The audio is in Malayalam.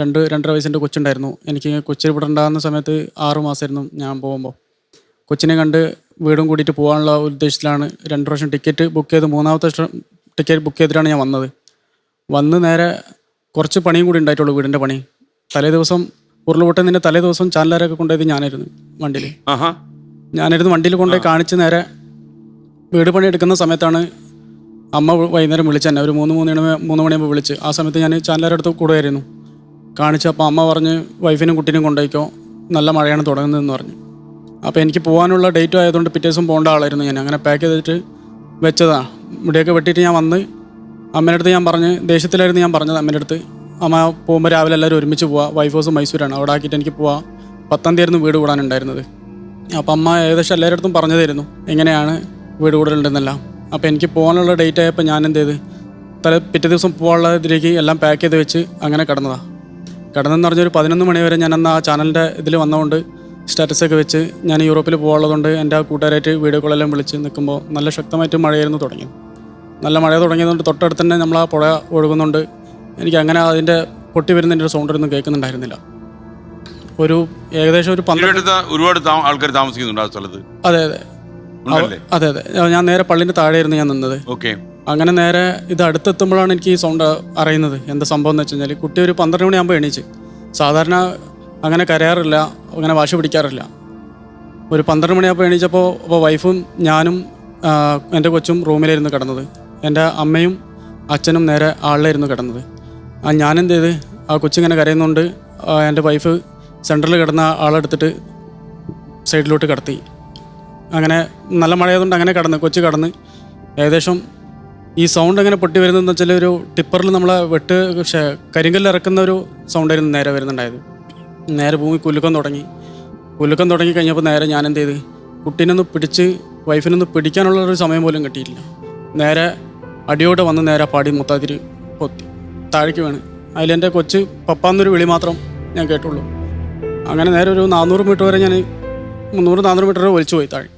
രണ്ടര വയസ്സിൻ്റെ കൊച്ചുണ്ടായിരുന്നു. എനിക്ക് കൊച്ചിനെ ഇവിടെ ഉണ്ടാകുന്ന സമയത്ത് 6 മാസമായിരുന്നു ഞാൻ പോകുമ്പോൾ. കൊച്ചിനെ കണ്ട് വീടും കൂട്ടിയിട്ട് പോകാനുള്ള ഉദ്ദേശത്തിലാണ് 2 പ്രാവശ്യം ടിക്കറ്റ് ബുക്ക് ചെയ്ത്, മൂന്നാമത്തെ ടിക്കറ്റ് ബുക്ക് ചെയ്തിട്ടാണ് ഞാൻ വന്നത്. വന്ന് നേരെ കുറച്ച് പണിയും കൂടി ഉണ്ടായിട്ടുള്ളൂ, വീടിൻ്റെ പണി. തലേ ദിവസം ഉരുൾപൊട്ടുന്നതിൻ്റെ തലേ ദിവസം ചാനലുകാരൊക്കെ കൊണ്ടുപോയത് ഞാനായിരുന്നു വണ്ടിയിൽ. വണ്ടിയിൽ കൊണ്ടുപോയി കാണിച്ച് നേരെ വീട് പണി എടുക്കുന്ന സമയത്താണ് അമ്മ വൈകുന്നേരം വിളിച്ചെന്നെ. ഒരു 3 മണിയാകുമ്പോൾ വിളിച്ച്. ആ സമയത്ത് ഞാൻ ചാനലുകാരുടെ അടുത്ത് കൂടുമായിരുന്നു. കാണിച്ചപ്പോൾ അമ്മ പറഞ്ഞ് വൈഫിനും കുട്ടീനും കൊണ്ടുപോയിക്കോ, നല്ല മഴയാണ് തുടങ്ങുന്നതെന്ന് പറഞ്ഞു. അപ്പോൾ എനിക്ക് പോകാനുള്ള ഡേറ്റും ആയതുകൊണ്ട് പിറ്റേ ദിവസം പോകേണ്ട ആളായിരുന്നു ഞാൻ. അങ്ങനെ പാക്ക് ചെയ്തിട്ട് വെച്ചതാണ്. മുടിയൊക്കെ വെട്ടിയിട്ട് ഞാൻ വന്ന് അമ്മേൻ്റെ അടുത്ത് ഞാൻ പറഞ്ഞ്, ദേഷ്യത്തിലായിരുന്നു ഞാൻ പറഞ്ഞത് അമ്മേൻ്റെ അടുത്ത്. അമ്മ പോകുമ്പോൾ രാവിലെ എല്ലാവരും ഒരുമിച്ച് പോവാം, വൈഫ് ഹൗസ് മൈസൂരാണ്, അവിടെ ആക്കിയിട്ട് എനിക്ക് പോവാം. 10-ാം തീയതി ആയിരുന്നു വീട് കൂടാനുണ്ടായിരുന്നത്. അപ്പോൾ അമ്മ ഏകദേശം എല്ലാവരുടെ അടുത്തും പറഞ്ഞു തരുന്നു എങ്ങനെയാണ് വീട് കൂടലുണ്ടെന്നെല്ലാം. അപ്പോൾ എനിക്ക് പോകാനുള്ള ഡേറ്റ് ആയപ്പോൾ ഞാൻ എന്ത് ചെയ്ത്, പിറ്റേ ദിവസം പോകാനുള്ള ഇതിലേക്ക് എല്ലാം പാക്ക് ചെയ്ത് വെച്ച് അങ്ങനെ കിടന്നതാണ്. കിടന്നെന്ന് പറഞ്ഞൊരു 11 മണി വരെ ഞാൻ അന്ന് ആ ചാനലിൻ്റെ ഇതിൽ വന്നതുകൊണ്ട് സ്റ്റാറ്റസൊക്കെ വെച്ച് ഞാൻ യൂറോപ്പിൽ പോകാനുള്ളതുകൊണ്ട് എൻ്റെ ആ കൂട്ടുകാരായിട്ട് വീഡിയോ കോളെല്ലാം വിളിച്ച് നിൽക്കുമ്പോൾ നല്ല ശക്തമായിട്ട് മഴയായിരുന്നു തുടങ്ങിയത്. നല്ല മഴ തുടങ്ങിയതുകൊണ്ട് തൊട്ടടുത്ത് തന്നെ നമ്മൾ ആ പുഴ ഒഴുകുന്നുണ്ട്. എനിക്ക് അങ്ങനെ അതിൻ്റെ പൊട്ടി വരുന്നതിൻ്റെ ഒരു സൗണ്ടൊന്നും കേൾക്കുന്നുണ്ടായിരുന്നില്ല. ഏകദേശം ഒരു 12 ഒരുപാട് ആൾക്കാർ താമസിക്കുന്നുണ്ട് ആ സ്ഥലത്ത്. അതെ. ഞാൻ നേരെ പള്ളിൻ്റെ താഴെയായിരുന്നു ഞാൻ നിന്നത്. അങ്ങനെ നേരെ ഇത് അടുത്തെത്തുമ്പോഴാണ് എനിക്ക് ഈ സൗണ്ട് അറിയുന്നത്. എന്താ സംഭവം എന്ന് വെച്ച് കഴിഞ്ഞാൽ, കുട്ടി ഒരു 12 മണിയാകുമ്പോൾ എണീച്ച്. സാധാരണ അങ്ങനെ കരയാറില്ല, അങ്ങനെ വാശി പിടിക്കാറില്ല. ഒരു 12 മണിയാകുമ്പോൾ എണീച്ചപ്പോൾ വൈഫും ഞാനും എൻ്റെ കൊച്ചും റൂമിലായിരുന്നു കിടന്നത്. എൻ്റെ അമ്മയും അച്ഛനും നേരെ ആളിലായിരുന്നു കിടന്നത്. ഞാനെന്ത് ചെയ്ത്, ആ കൊച്ചിങ്ങനെ കരയുന്നുണ്ട്, എൻ്റെ വൈഫ് സെൻറ്ററിൽ കിടന്ന ആളെടുത്തിട്ട് സൈഡിലോട്ട് കിടത്തി. അങ്ങനെ നല്ല മഴയായതുകൊണ്ട് അങ്ങനെ കൊച്ചു കടന്ന് ഏകദേശം ഈ സൗണ്ട് എങ്ങനെ പൊട്ടി വരുന്നതെന്ന് വെച്ചാൽ, ഒരു ടിപ്പറിൽ നമ്മളെ കരിങ്കല്ല് ഇറക്കുന്ന ഒരു സൗണ്ടായിരുന്നു നേരെ വരുന്നുണ്ടായത്. നേരെ ഭൂമി കുലുക്കം തുടങ്ങി കഴിഞ്ഞപ്പോൾ നേരെ ഞാൻ എന്ത് ചെയ്ത്, കുട്ടീനൊന്ന് പിടിച്ച് വൈഫിനൊന്ന് പിടിക്കാനുള്ളൊരു സമയം പോലും കിട്ടിയിട്ടില്ല. നേരെ അടിയോടെ വന്ന് നേരെ പാടി മൊത്തത്തിൽ പൊത്തി താഴേക്ക് വീണ്. അതിലെൻ്റെ കൊച്ച് പപ്പാന്നൊരു വിളി മാത്രം ഞാൻ കേട്ടുള്ളൂ. അങ്ങനെ നേരെ ഒരു 400 മീറ്റർ വരെ ഞാൻ 300-400 മീറ്റർ വരെ ഒലിച്ചു പോയി താഴെ.